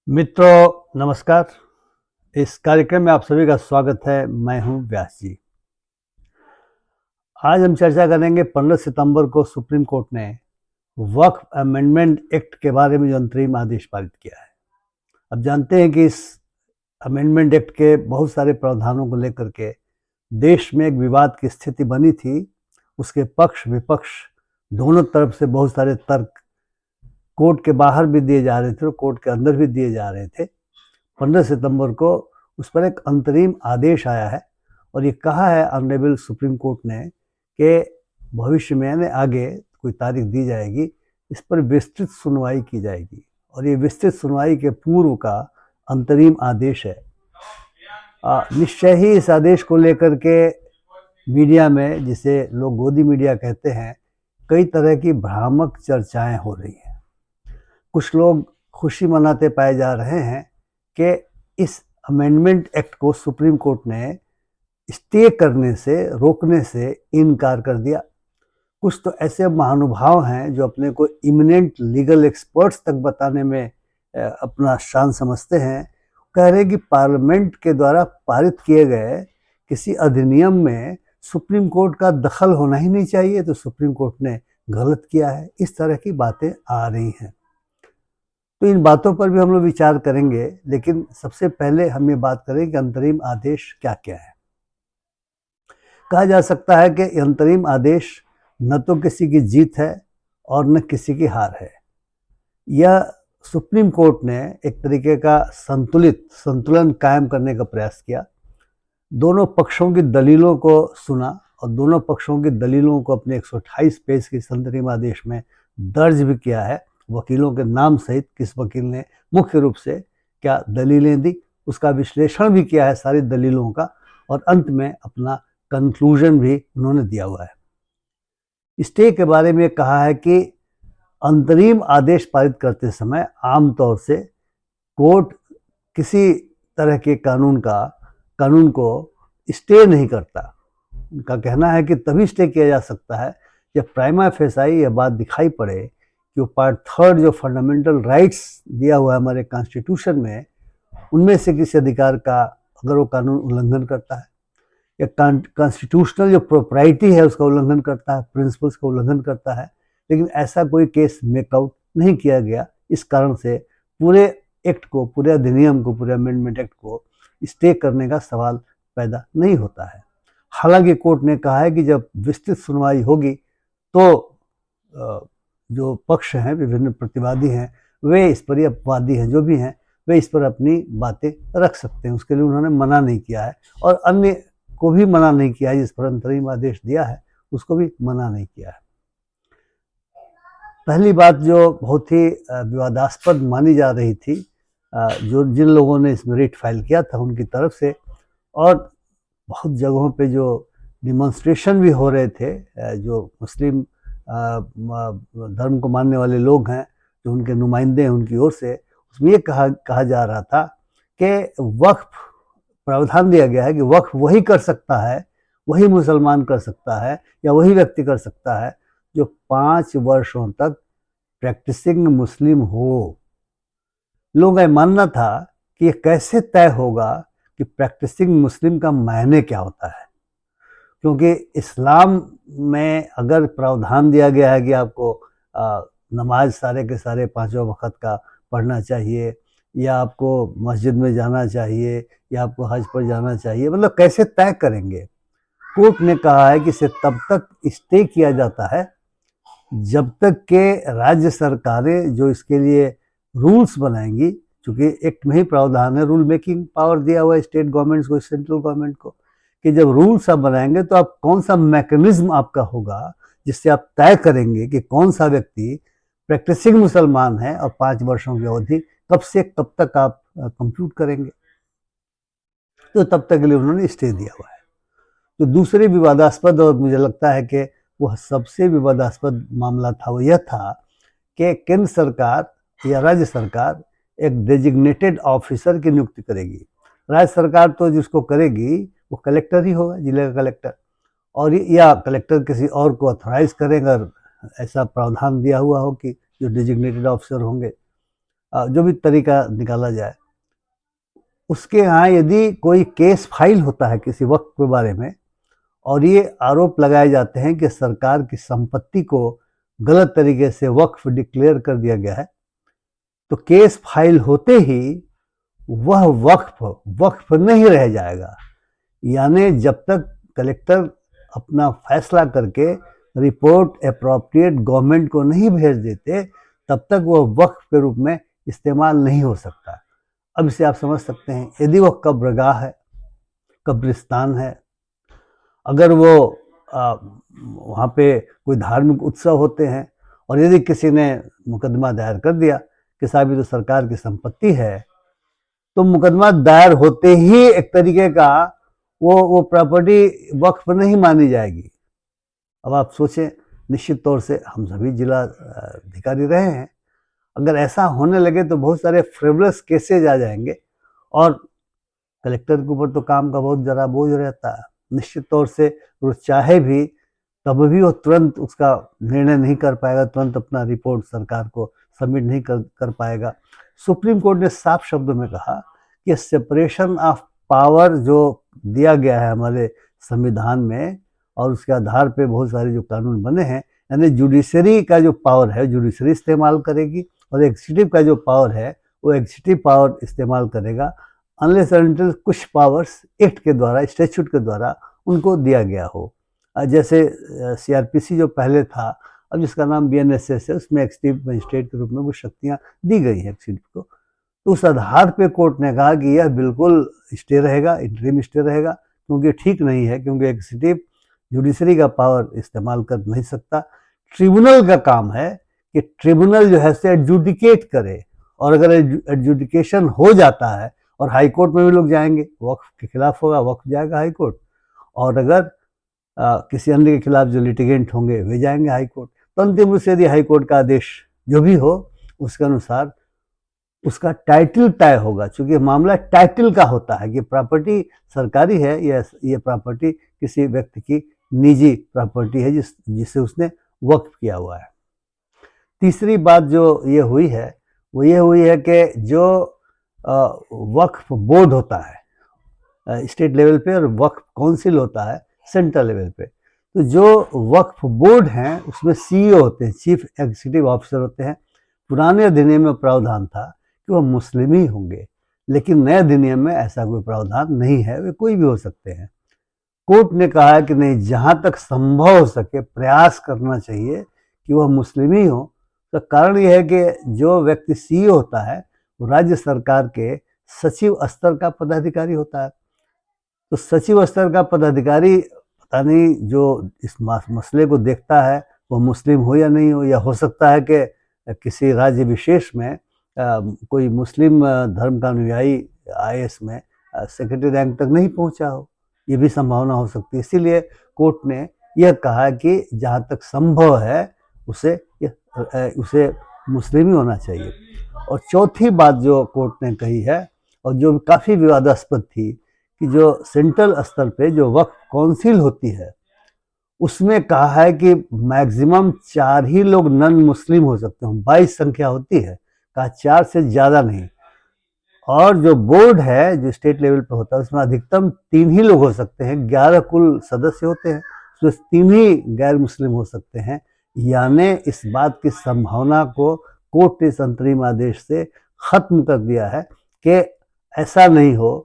मित्रों नमस्कार। इस कार्यक्रम में आप सभी का स्वागत है। मैं हूं व्यास जी। आज हम चर्चा करेंगे 15 सितंबर को सुप्रीम कोर्ट ने वक्फ अमेंडमेंट एक्ट के बारे में जो अंतरिम आदेश पारित किया है। अब जानते हैं कि इस अमेंडमेंट एक्ट के बहुत सारे प्रावधानों को लेकर के देश में एक विवाद की स्थिति बनी थी। उसके पक्ष विपक्ष दोनों तरफ से बहुत सारे तर्क कोर्ट के बाहर भी दिए जा रहे थे और कोर्ट के अंदर भी दिए जा रहे थे। 15 सितंबर को उस पर एक अंतरिम आदेश आया है और ये कहा है ऑनरेबल सुप्रीम कोर्ट ने कि भविष्य में यानी आगे कोई तारीख दी जाएगी, इस पर विस्तृत सुनवाई की जाएगी और ये विस्तृत सुनवाई के पूर्व का अंतरिम आदेश है। निश्चय ही इस आदेश को लेकर के मीडिया में, जिसे लोग गोदी मीडिया कहते हैं, कई तरह की भ्रामक चर्चाएं हो रही हैं। कुछ लोग खुशी मनाते पाए जा रहे हैं कि इस अमेंडमेंट एक्ट को सुप्रीम कोर्ट ने स्टे करने से, रोकने से इनकार कर दिया। कुछ तो ऐसे महानुभाव हैं जो अपने को इमिनेंट लीगल एक्सपर्ट्स तक बताने में अपना शान समझते हैं। कह रहे हैं कि पार्लियामेंट के द्वारा पारित किए गए किसी अधिनियम में सुप्रीम कोर्ट का दखल होना ही नहीं चाहिए, तो सुप्रीम कोर्ट ने गलत किया है। इस तरह की बातें आ रही हैं। तो इन बातों पर भी हम लोग विचार करेंगे, लेकिन सबसे पहले हम ये बात करें कि अंतरिम आदेश क्या क्या है। कहा जा सकता है कि अंतरिम आदेश न तो किसी की जीत है और न किसी की हार है। यह सुप्रीम कोर्ट ने एक तरीके का संतुलन कायम करने का प्रयास किया। दोनों पक्षों की दलीलों को सुना और दोनों पक्षों की दलीलों को अपने 128 पेज के अंतरिम आदेश में दर्ज भी किया है, वकीलों के नाम सहित किस वकील ने मुख्य रूप से क्या दलीलें दी, उसका विश्लेषण भी किया है सारी दलीलों का, और अंत में अपना कंक्लूजन भी उन्होंने दिया हुआ है। स्टे के बारे में कहा है कि अंतरिम आदेश पारित करते समय आमतौर से कोर्ट किसी तरह के कानून को स्टे नहीं करता। उनका कहना है कि तभी स्टे किया जा सकता है जब प्राइमा फेसाई यह बात दिखाई पड़े कि वो पार्ट 3 जो फंडामेंटल राइट्स दिया हुआ है हमारे कॉन्स्टिट्यूशन में, उनमें से किसी अधिकार का अगर वो कानून उल्लंघन करता है या कॉन्स्टिट्यूशनल जो प्रोप्राइटी है उसका उल्लंघन करता है, प्रिंसिपल्स का उल्लंघन करता है। लेकिन ऐसा कोई केस मेकआउट नहीं किया गया। इस कारण से पूरे एक्ट को, पूरे अधिनियम को, पूरे अमेंडमेंट एक्ट को स्टे करने का सवाल पैदा नहीं होता है। हालांकि कोर्ट ने कहा है कि जब विस्तृत सुनवाई होगी तो जो पक्ष हैं, विभिन्न प्रतिवादी हैं, वे इस पर, अपवादी हैं जो भी हैं, वे इस पर अपनी बातें रख सकते हैं। उसके लिए उन्होंने मना नहीं किया है और अन्य को भी मना नहीं किया है। जिस पर अंतरिम आदेश दिया है उसको भी मना नहीं किया है। पहली बात जो बहुत ही विवादास्पद मानी जा रही थी, जिन लोगों ने इसमें रिट फाइल किया था उनकी तरफ से, और बहुत जगहों पे जो डिमॉन्स्ट्रेशन भी हो रहे थे, जो मुस्लिम धर्म को मानने वाले लोग हैं, जो उनके नुमाइंदे हैं उनकी ओर से, उसमें ये कहा जा रहा था कि वक्फ प्रावधान दिया गया है कि वक्फ वही कर सकता है, वही मुसलमान कर सकता है या वही व्यक्ति कर सकता है जो 5 वर्षों तक प्रैक्टिसिंग मुस्लिम हो। लोगों का मानना था कि ये कैसे तय होगा कि प्रैक्टिसिंग मुस्लिम का मायने क्या होता है, क्योंकि इस्लाम में अगर प्रावधान दिया गया है कि आपको नमाज सारे के सारे 5 वक्त का पढ़ना चाहिए, या आपको मस्जिद में जाना चाहिए, या आपको हज पर जाना चाहिए, मतलब कैसे तय करेंगे। कोर्ट ने कहा है कि इसे तब तक स्टे किया जाता है जब तक के राज्य सरकारें जो इसके लिए रूल्स बनाएंगी, चूँकि एक्ट में ही प्रावधान है, रूल मेकिंग पावर दिया हुआ है स्टेट गवर्नमेंट्स को, सेंट्रल गवर्नमेंट को, कि जब रूल्स आप बनाएंगे तो आप कौन सा मैकेनिज्म आपका होगा जिससे आप तय करेंगे कि कौन सा व्यक्ति प्रैक्टिसिंग मुसलमान है और 5 वर्षों की अवधि कब से कब तक आप कंप्यूट करेंगे। तो तब तक के लिए उन्होंने स्टे दिया हुआ है। तो दूसरे विवादास्पद, और मुझे लगता है कि वह सबसे विवादास्पद मामला था, वो यह था कि केंद्र सरकार या राज्य सरकार एक डेजिग्नेटेड ऑफिसर की नियुक्ति करेगी। राज्य सरकार तो जिसको करेगी वो कलेक्टर ही होगा, जिले का कलेक्टर, और या कलेक्टर किसी और को ऑथराइज करेगा, ऐसा प्रावधान दिया हुआ हो कि जो डेजिग्नेटेड ऑफिसर होंगे। जो भी तरीका निकाला जाए, उसके यहाँ यदि कोई केस फाइल होता है किसी वक्फ के बारे में और ये आरोप लगाए जाते हैं कि सरकार की संपत्ति को गलत तरीके से वक्फ डिक्लेयर कर दिया गया है, तो केस फाइल होते ही वह वक्फ नहीं रह जाएगा। यानी जब तक कलेक्टर अपना फैसला करके रिपोर्ट अप्रोप्रिएट गवर्नमेंट को नहीं भेज देते, तब तक वह वक्फ के रूप में इस्तेमाल नहीं हो सकता। अब इसे आप समझ सकते हैं, यदि वह कब्रगाह है, कब्रिस्तान है, अगर वो वहाँ पे कोई धार्मिक उत्सव होते हैं और यदि किसी ने मुकदमा दायर कर दिया कि साहब ये तो सरकार की संपत्ति है, तो मुकदमा दायर होते ही एक तरीके का वो प्रॉपर्टी वक्फ नहीं मानी जाएगी। अब आप सोचें, निश्चित तौर से हम सभी जिला अधिकारी रहे हैं, अगर ऐसा होने लगे तो बहुत सारे फ्रिवलस केसेज आ जाएंगे और कलेक्टर के ऊपर तो काम का बहुत ज़रा बोझ रहता है। निश्चित तौर से वो चाहे भी तब भी वो तुरंत उसका निर्णय नहीं कर पाएगा, तुरंत अपना रिपोर्ट सरकार को सबमिट नहीं कर पाएगा। सुप्रीम कोर्ट ने साफ शब्दों में कहा कि सेपरेशन ऑफ पावर जो दिया गया है हमारे संविधान में और उसके आधार पे बहुत सारे जो कानून बने हैं, यानी जुडिशरी का जो पावर है जुडिशरी इस्तेमाल करेगी और एग्जीक्यूटिव का जो पावर है वो एग्जीक्यूटिव पावर इस्तेमाल करेगा, अनलेस अनटिल कुछ पावर्स एक्ट के द्वारा, स्टैट्यूट के द्वारा उनको दिया गया हो। जैसे सीआरपीसी जो पहले था, अब जिसका नाम बीएनएसएस है, उसमें एग्जीक्यूटिव मजिस्ट्रेट के रूप में वो शक्तियाँ दी गई हैं एग्जीक्यूटिव को। तो उस आधार पे कोर्ट ने कहा कि यह बिल्कुल स्टे रहेगा, इंटरिम स्टे रहेगा, क्योंकि ठीक नहीं है, क्योंकि एग्जीक्यूटिव जुडिशरी का पावर इस्तेमाल कर नहीं सकता। ट्रिब्यूनल का काम है कि ट्रिब्यूनल जो है उसे एडजुडिकेट करे, और अगर एडजुडिकेशन हो जाता है और हाई कोर्ट में भी लोग जाएंगे, वक्फ के खिलाफ होगा, वक्फ जाएगा हाई कोर्ट, और अगर किसी अन्य के खिलाफ जो लिटिगेंट होंगे वे जाएंगे हाई कोर्ट। तो अंतिम रूप से यदि हाई कोर्ट का आदेश जो भी हो उसके अनुसार उसका टाइटल तय होगा, क्योंकि मामला टाइटल का होता है कि प्रॉपर्टी सरकारी है या ये प्रॉपर्टी किसी व्यक्ति की निजी प्रॉपर्टी है जिसे उसने वक्फ किया हुआ है। तीसरी बात जो ये हुई है वो ये हुई है कि जो वक्फ बोर्ड होता है स्टेट लेवल पे और वक्फ काउंसिल होता है सेंट्रल लेवल पे, तो जो वक्फ बोर्ड हैं उसमें सीईओ होते हैं, चीफ एग्जीक्यूटिव ऑफिसर होते हैं। पुराने अधिनियम में प्रावधान था कि वह मुस्लिम ही होंगे, लेकिन नए अधिनियम में ऐसा कोई प्रावधान नहीं है, वे कोई भी हो सकते हैं। कोर्ट ने कहा है कि नहीं, जहाँ तक संभव हो सके प्रयास करना चाहिए कि वह मुस्लिम ही हो। तो कारण यह है कि जो व्यक्ति सीईओ होता है वो राज्य सरकार के सचिव स्तर का पदाधिकारी होता है। तो सचिव स्तर का पदाधिकारी पता नहीं जो इस मसले को देखता है वो मुस्लिम हो या नहीं हो, या हो सकता है कि किसी राज्य विशेष में कोई मुस्लिम धर्म का अनुयायी आईएएस में सेक्रेटरी रैंक तक नहीं पहुंचा हो, ये भी संभावना हो सकती है। इसीलिए कोर्ट ने यह कहा कि जहाँ तक संभव है उसे मुस्लिम ही होना चाहिए। और चौथी बात जो कोर्ट ने कही है और जो काफ़ी विवादास्पद थी कि जो सेंट्रल स्तर पे जो वक्फ काउंसिल होती है उसमें कहा है कि मैक्सिमम 4 ही लोग नॉन मुस्लिम हो सकते हैं, 22 संख्या होती है, कहा 4 से ज़्यादा नहीं। और जो बोर्ड है जो स्टेट लेवल पे होता है उसमें अधिकतम 3 ही लोग हो सकते हैं, 11 कुल सदस्य होते हैं, तो 3 ही गैर मुस्लिम हो सकते हैं। यानी इस बात की संभावना को कोर्ट ने इस अंतरिम आदेश से खत्म कर दिया है कि ऐसा नहीं हो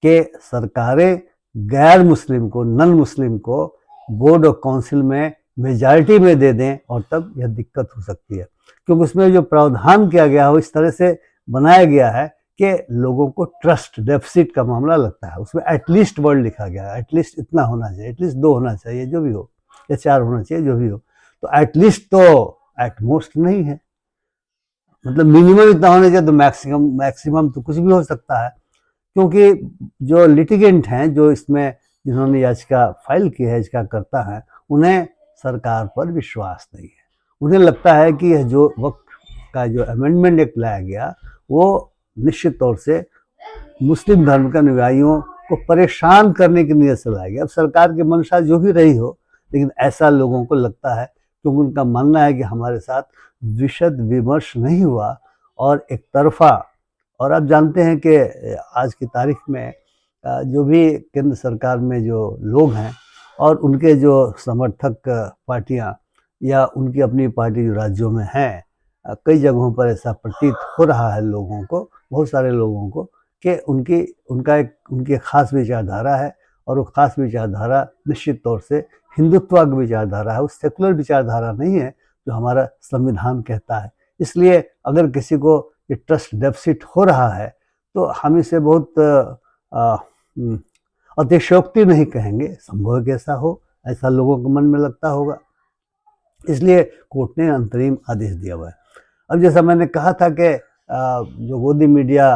कि सरकारें गैर मुस्लिम को, नॉन मुस्लिम को बोर्ड और काउंसिल में मेजॉरिटी में दे दें, और तब यह दिक्कत हो सकती है। क्योंकि उसमें जो प्रावधान किया गया हो इस तरह से बनाया गया है कि लोगों को ट्रस्ट डेफिसिट का मामला लगता है। उसमें एटलीस्ट वर्ड लिखा गया है, एटलीस्ट इतना होना चाहिए, एटलीस्ट 2 होना चाहिए जो भी हो, या 4 होना चाहिए जो भी हो। तो एटलीस्ट तो एटमोस्ट नहीं है, मतलब मिनिमम इतना होना चाहिए, तो मैक्सिमम तो कुछ भी हो सकता है। क्योंकि जो लिटिगेंट हैं, जो इसमें जिन्होंने याचिका फाइल की है, याचिका करता है, उन्हें सरकार पर विश्वास नहीं है। उन्हें लगता है कि यह जो वक्फ का जो अमेंडमेंट एक्ट लाया गया वो निश्चित तौर से मुस्लिम धर्म के अनुयायियों को परेशान करने की नीयत से लाया गया। अब सरकार की मंशा जो भी रही हो, लेकिन ऐसा लोगों को लगता है, क्योंकि उनका मानना है कि हमारे साथ विशद विमर्श नहीं हुआ और एक तरफा। और आप जानते हैं कि आज की तारीख में जो भी केंद्र सरकार में जो लोग हैं और उनके जो समर्थक पार्टियां या उनकी अपनी पार्टी जो राज्यों में हैं, कई जगहों पर ऐसा प्रतीत हो रहा है लोगों को, बहुत सारे लोगों को, कि उनकी एक खास विचारधारा है और वो खास विचारधारा निश्चित तौर से हिंदुत्व की विचारधारा है, वो सेकुलर विचारधारा नहीं है जो हमारा संविधान कहता है। इसलिए अगर किसी को ये ट्रस्ट डेफिसिट हो रहा है तो हम इसे बहुत अतिशयोक्ति नहीं कहेंगे, संभव है कि ऐसा हो, ऐसा लोगों के मन में लगता होगा, इसलिए कोर्ट ने अंतरिम आदेश दिया हुआ है। अब जैसा मैंने कहा था कि जो गोदी मीडिया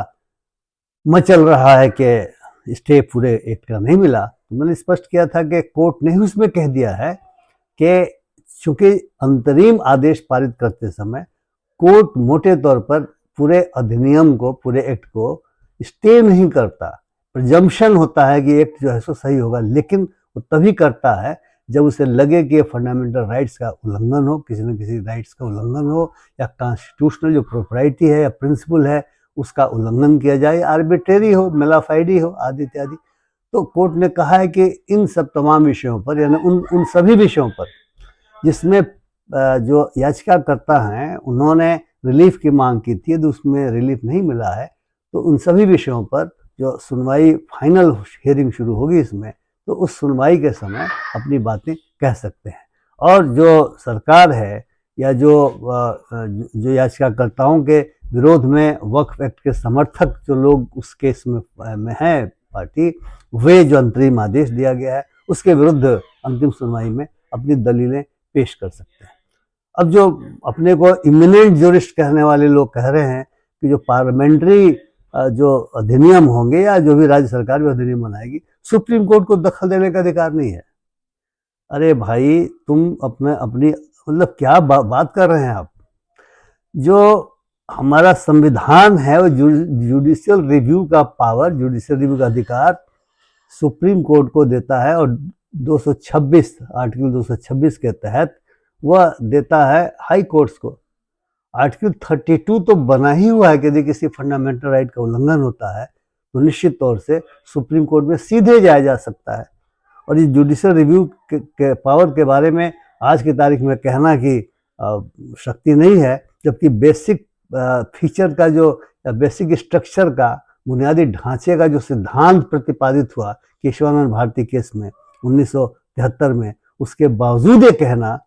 मचल रहा है कि स्टे पूरे एक्ट का नहीं मिला, तो मैंने स्पष्ट किया था कि कोर्ट ने उसमें कह दिया है कि चूंकि अंतरिम आदेश पारित करते समय कोर्ट मोटे तौर पर पूरे अधिनियम को, पूरे एक्ट को स्टे नहीं करता। प्रजम्पशन होता है कि एक्ट जो है सो सही होगा, लेकिन वो तभी करता है जब उसे लगे कि फंडामेंटल राइट्स का उल्लंघन हो, किसी न किसी राइट्स का उल्लंघन हो, या कॉन्स्टिट्यूशनल जो प्रोप्राइटी है या प्रिंसिपल है उसका उल्लंघन किया जाए, आर्बिट्रेरी हो, मेलाफाइडी हो, आदि इत्यादि। तो कोर्ट ने कहा है कि इन सब तमाम विषयों पर, यानी उन सभी विषयों पर जिसमें जो याचिकाकर्ता हैं उन्होंने रिलीफ की मांग की थी, तो उसमें रिलीफ नहीं मिला है, तो उन सभी विषयों पर जो सुनवाई, फाइनल हियरिंग शुरू होगी इसमें, तो उस सुनवाई के समय अपनी बातें कह सकते हैं। और जो सरकार है या जो याचिकाकर्ताओं के विरोध में वक्फ एक्ट के समर्थक जो लोग उस केस में हैं पार्टी, वे जो अंतरिम आदेश दिया गया है उसके विरुद्ध अंतिम सुनवाई में अपनी दलीलें पेश कर सकते हैं। अब जो अपने को इमिनेंट ज्यूरिस्ट कहने वाले लोग कह रहे हैं कि जो पार्लियामेंट्री जो अधिनियम होंगे या जो भी राज्य सरकार भी अधिनियम बनाएगी, सुप्रीम कोर्ट को दखल देने का अधिकार नहीं है। अरे भाई, तुम अपनी मतलब क्या बात कर रहे हैं आप? जो हमारा संविधान है वो जुडिशियल रिव्यू का पावर, जुडिशियल रिव्यू का अधिकार सुप्रीम कोर्ट को देता है, और 226 आर्टिकल 226 के तहत वह देता है हाई कोर्ट्स को। आर्टिकल 32 तो बना ही हुआ है कि यदि किसी फंडामेंटल राइट का उल्लंघन होता है तो निश्चित तौर से सुप्रीम कोर्ट में सीधे जाया जा सकता है। और इस जुडिशियल रिव्यू के पावर के बारे में आज की तारीख में कहना कि शक्ति नहीं है, जबकि बेसिक फीचर का जो बेसिक स्ट्रक्चर का, बुनियादी ढांचे का जो सिद्धांत प्रतिपादित हुआ केशवानंद भारती केस में 1973 में, उसके बावजूद ये कहना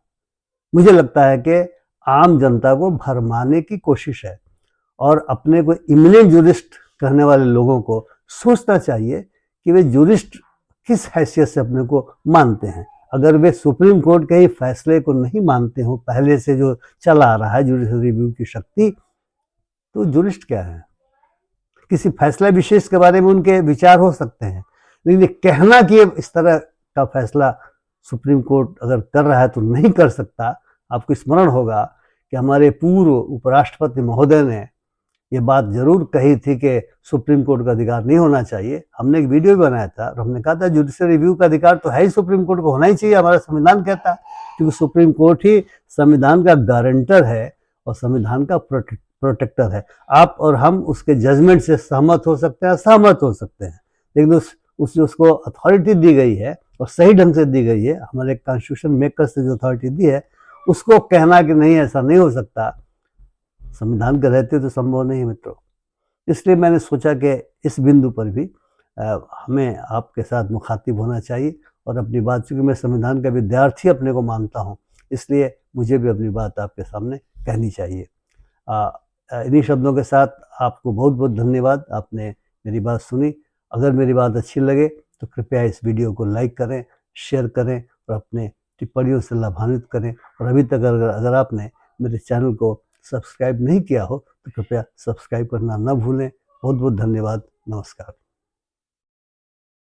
मुझे लगता है कि आम जनता को भरमाने की कोशिश है। और अपने को इमिनेंट ज्यूरिस्ट कहने वाले लोगों को सोचना चाहिए कि वे ज्यूरिस्ट किस हैसियत से अपने को मानते हैं। अगर वे सुप्रीम कोर्ट के ही फैसले को नहीं मानते हो, पहले से जो चला आ रहा है जुडिशियल रिव्यू की शक्ति, तो ज्यूरिस्ट क्या है? किसी फैसला विशेष के बारे में उनके विचार हो सकते हैं, लेकिन कहना कि इस तरह का फैसला सुप्रीम कोर्ट अगर कर रहा है तो नहीं कर सकता। आपको स्मरण होगा कि हमारे पूर्व उपराष्ट्रपति महोदय ने ये बात जरूर कही थी कि सुप्रीम कोर्ट का अधिकार नहीं होना चाहिए। हमने एक वीडियो भी बनाया था और हमने कहा था जुडिशियल रिव्यू का अधिकार तो है ही, सुप्रीम कोर्ट को होना ही चाहिए, हमारा संविधान कहता है, क्योंकि सुप्रीम कोर्ट ही संविधान का गारंटर है और संविधान का प्रोटेक्टर है। आप और हम उसके जजमेंट से सहमत हो सकते हैं, असहमत हो सकते हैं, लेकिन उसको अथॉरिटी दी गई है और सही ढंग से दी गई है, हमारे कॉन्स्टिट्यूशन मेकर से जो अथॉरिटी दी है, उसको कहना कि नहीं ऐसा नहीं हो सकता, संविधान के रहते तो संभव नहीं है मित्रों। इसलिए मैंने सोचा कि इस बिंदु पर भी हमें आपके साथ मुखातिब होना चाहिए और अपनी बात, चूँकि मैं संविधान का विद्यार्थी अपने को मानता हूँ, इसलिए मुझे भी अपनी बात आपके सामने कहनी चाहिए। इन्हीं शब्दों के साथ आपको बहुत बहुत धन्यवाद, आपने मेरी बात सुनी। अगर मेरी बात अच्छी लगे तो कृपया इस वीडियो को लाइक करें, शेयर करें और अपने टिप्पणियों से लाभान्वित करें। और अभी तक अगर आपने मेरे चैनल को सब्सक्राइब नहीं किया हो तो कृपया सब्सक्राइब करना न भूलें। बहुत बहुत धन्यवाद। नमस्कार।